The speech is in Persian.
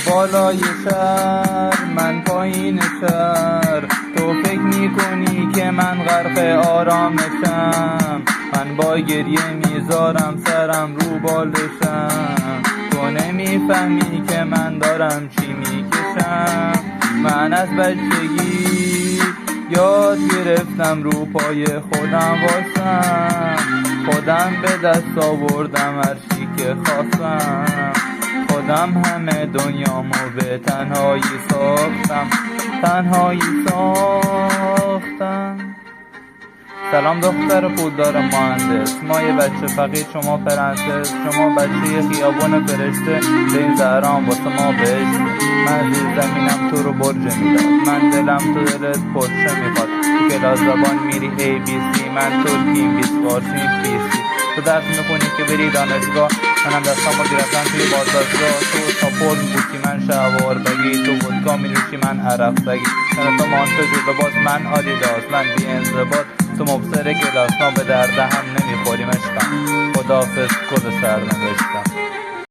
بالای شهر من پایین شهر، تو فکر میکنی که من غرق آرامشم، من با گریه میذارم سرم رو بالشم، تو نمیفهمی که من دارم چی میکشم. من از بچگی یاد گرفتم رو پای خودم واسم، خودم به دست آوردم هر چی که خواستم، خودم همه دنیامو به تنهایی ساختم. سلام دختر پولدار مهندس، ما یه بچه فقیر شما پرنسس، شما بچه خیابون فرشته، به این زهران واسه ما بهشت. من زیر زمینم تو رو برج میداد، من دلم تو دلت پرشه میخواد، تو کلاس زبان میری ABC، من ترکیم 20 فارسیم PC، تو درس میخونی که بری دانشگاه، منم دستامو گرفتم توی بازداشتگاه، تو تا پرم بودی من شلوار بگی، تو ودکا میریشی من عرق سگی، من تو مانتو لباس من آدیداس، من بی انضباط تو مبصر کلاس، ما به درد هم نمیخوریم عشقم، خداحافظ کل سر نوشتم.